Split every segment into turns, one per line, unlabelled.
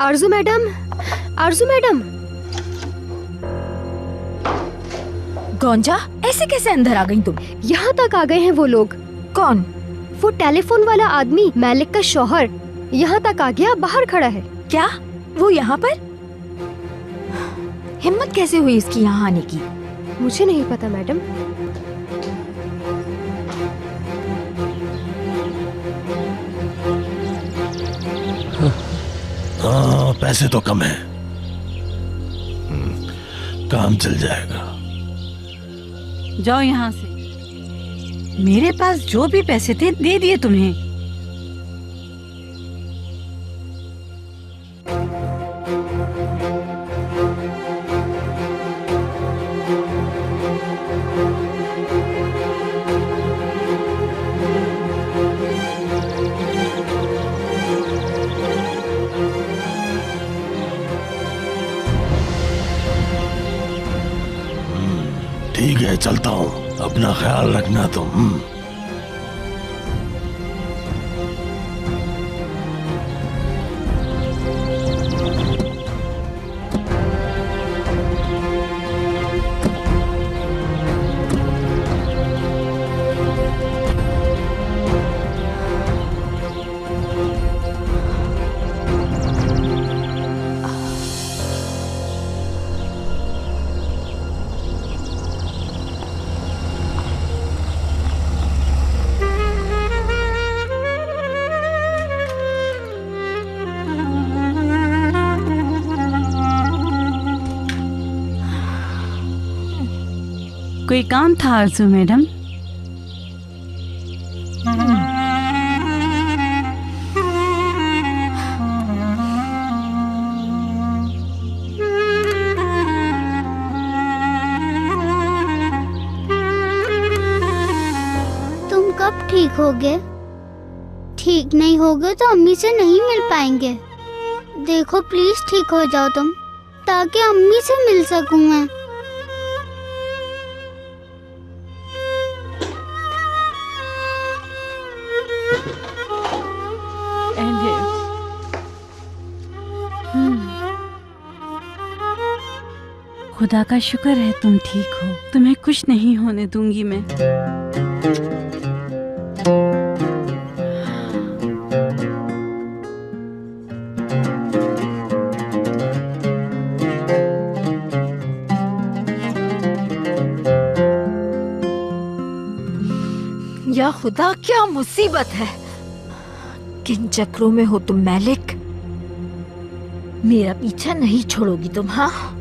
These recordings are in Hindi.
आरजू मैडम, आरजू मैडम।
गोंजा, ऐसे कैसे अंदर आ गई तुम?
यहाँ तक आ गए हैं वो लोग।
कौन?
वो टेलीफोन वाला आदमी, मैलिक का शौहर, यहाँ तक आ गया, बाहर खड़ा है।
क्या वो यहाँ पर? हिम्मत कैसे हुई इसकी यहाँ आने की?
मुझे नहीं पता मैडम।
हाँ, पैसे तो कम है, काम चल जाएगा।
जाओ यहाँ से। मेरे पास जो भी पैसे थे दे दिए तुम्हें।
ठीक है, चलता हूँ, अपना ख्याल रखना तुम।
कोई काम था आरजू मैडम?
तुम कब ठीक होगे? ठीक नहीं होगे तो अम्मी से नहीं मिल पाएंगे। देखो प्लीज ठीक हो जाओ तुम, ताकि अम्मी से मिल सकूं मैं।
खुदा का शुक्र है तुम ठीक हो। तुम्हें कुछ नहीं होने दूंगी मैं।
या खुदा, क्या मुसीबत है। किन चक्रों में हो तुम मैलिक? मेरा पीछा नहीं छोड़ोगी तुम? हाँ,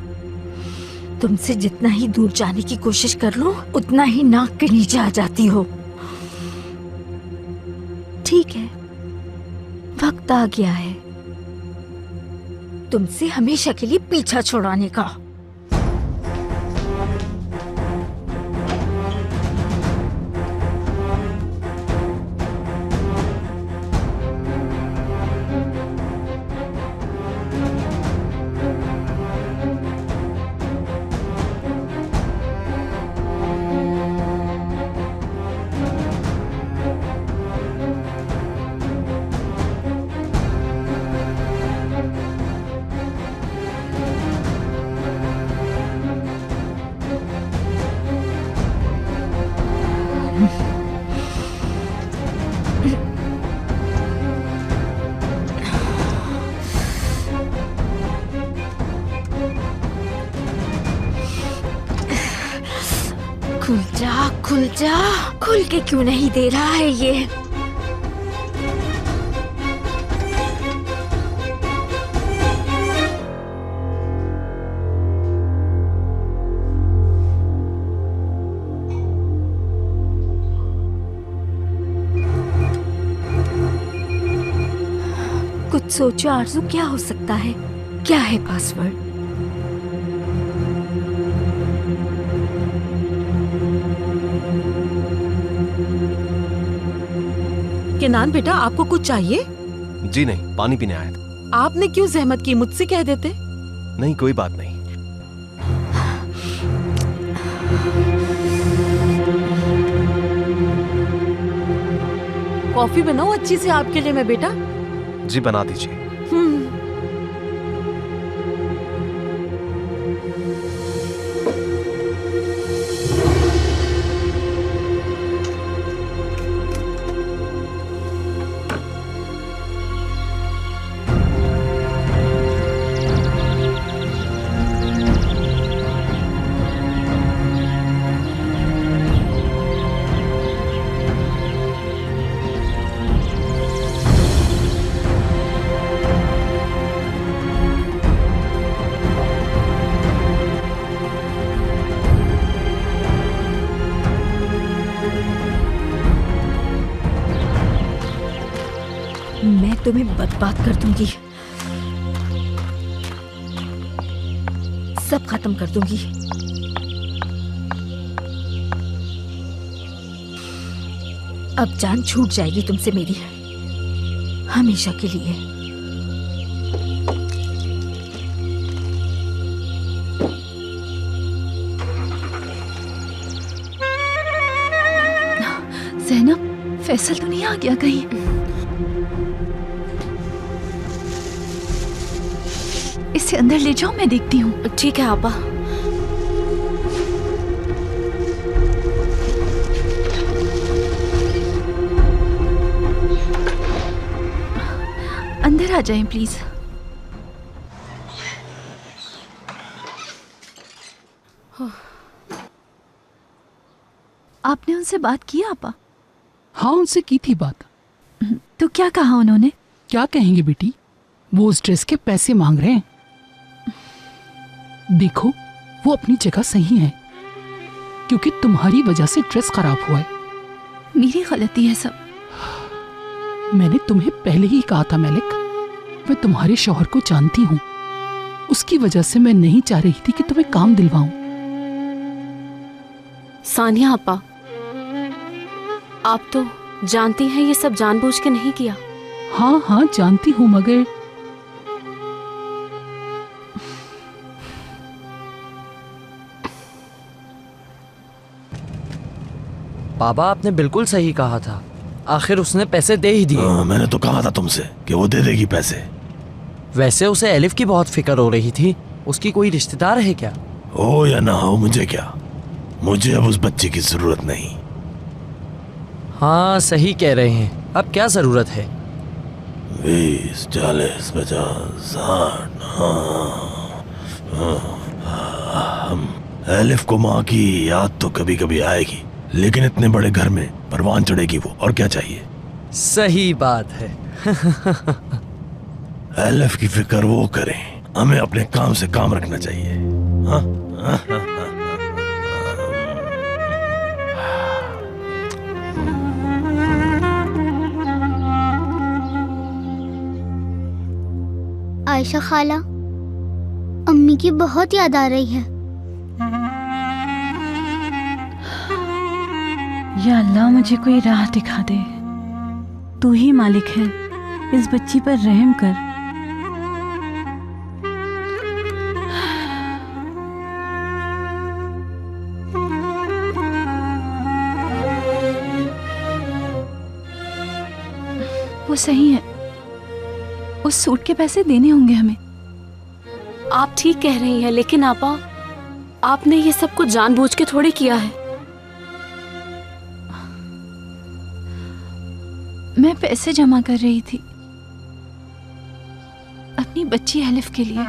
तुमसे जितना ही दूर जाने की कोशिश कर लो, उतना ही नाक के नीचे आ जाती हो। ठीक है, वक्त आ गया है तुमसे हमेशा के लिए पीछा छुड़ाने का। खुल जा, खुल जा। खुल के क्यों नहीं दे रहा है ये? कुछ सोचो आरज़ू, क्या हो सकता है? क्या है पासवर्ड?
केनान बेटा, आपको कुछ चाहिए?
जी नहीं, पानी पीने आया था।
आपने क्यों जहमत की? मुझसे कह देते।
नहीं, कोई बात नहीं।
कॉफी बनाऊं अच्छी से आपके लिए मैं बेटा?
जी बना दीजिए।
तुम्हें बर्बाद कर दूंगी, सब खत्म कर दूंगी। अब जान छूट जाएगी तुमसे मेरी, हमेशा के लिए।
ज़ैनब, फैसल तो नहीं आ गया कहीं? इसे अंदर ले जाओ, मैं देखती हूँ।
ठीक है आपा।
अंदर आ जाएं प्लीज। आपने उनसे बात की आपा?
हाँ, उनसे की थी बात।
तो क्या कहा उन्होंने?
क्या कहेंगे बेटी, वो उस ड्रेस के पैसे मांग रहे हैं। देखो, वो अपनी जगह सही है, क्योंकि तुम्हारी वजह से ड्रेस खराब हुआ है।
मेरी गलती है सब।
मैंने तुम्हें पहले ही कहा था मैलिक, मैं तुम्हारे शौहर को जानती हूँ, उसकी वजह से मैं नहीं चाह रही थी कि तुम्हें काम दिलवाऊं।
सानिया आपा, आप तो जानती हैं ये सब जानबूझ के नहीं किया।
हाँ हाँ जानती हूँ, मगर
बाबा आपने बिल्कुल सही कहा था, आखिर उसने पैसे दे ही दिए।
मैंने तो कहा था तुमसे कि वो दे देगी पैसे।
वैसे उसे एलिफ की बहुत फिक्र हो रही थी, उसकी कोई रिश्तेदार है क्या?
हो या ना हो मुझे क्या, मुझे अब उस बच्चे की जरूरत नहीं।
हाँ सही कह रहे हैं, अब क्या जरूरत है?
20, 40, 50, 60। हम एलिफ को माँ की याद तो कभी कभी आएगी, लेकिन इतने बड़े घर में परवान चढ़ेगी वो, और क्या चाहिए।
सही बात है।
एलिफ की फिक्र वो करें, हमें अपने काम से काम रखना चाहिए। हाँ?
आयशा खाला, अम्मी की बहुत याद आ रही है।
या अल्लाह, मुझे कोई राह दिखा दे। तू ही मालिक है, इस बच्ची पर रहम कर। वो सही है, उस सूट के पैसे देने होंगे हमें।
आप ठीक कह रही हैं, लेकिन आपा, आपने ये सब कुछ जानबूझ के थोड़ी किया है।
मैं पैसे जमा कर रही थी अपनी बच्ची एलिफ के लिए।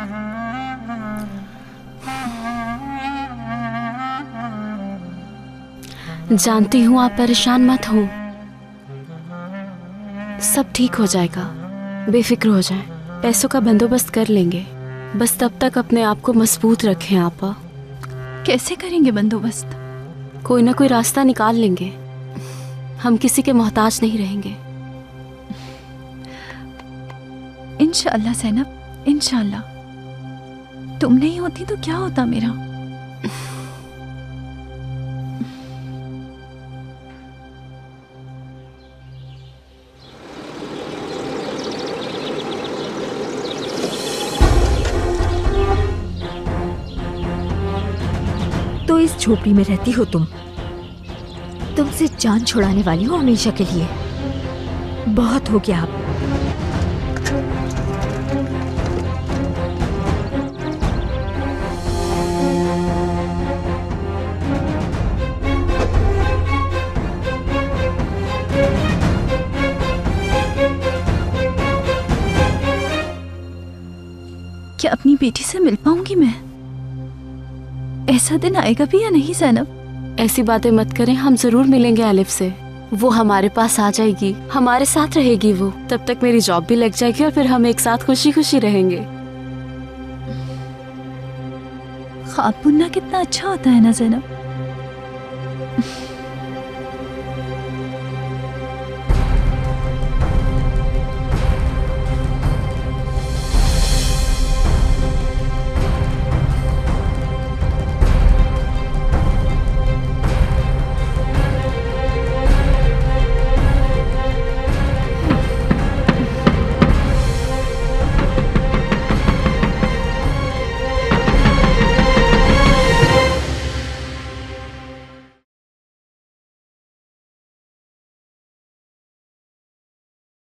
जानती हूँ आप परेशान मत हो, सब ठीक हो जाएगा, बेफिक्र हो जाए, पैसों का बंदोबस्त कर लेंगे। बस तब तक अपने आप को मजबूत रखें आपा।
कैसे करेंगे बंदोबस्त?
कोई ना कोई रास्ता निकाल लेंगे, हम किसी के मोहताज नहीं रहेंगे।
इंशाअल्लाह ज़ैनब, इंशाअल्लाह। तुम नहीं होती तो क्या होता मेरा।
तो इस झोपड़ी में रहती हो तुम, तुमसे जान छुड़ाने वाली हो हमेशा के लिए। बहुत हो गया आप।
क्या अपनी बेटी से मिल पाऊंगी मैं? ऐसा दिन आएगा भी या नहीं ज़ैनब?
ऐसी बातें मत करें, हम जरूर मिलेंगे एलिफ से। वो हमारे पास आ जाएगी, हमारे साथ रहेगी वो। तब तक मेरी जॉब भी लग जाएगी और फिर हम एक साथ खुशी खुशी रहेंगे।
ख्वाब बुनना कितना अच्छा होता है ना ज़ैनब।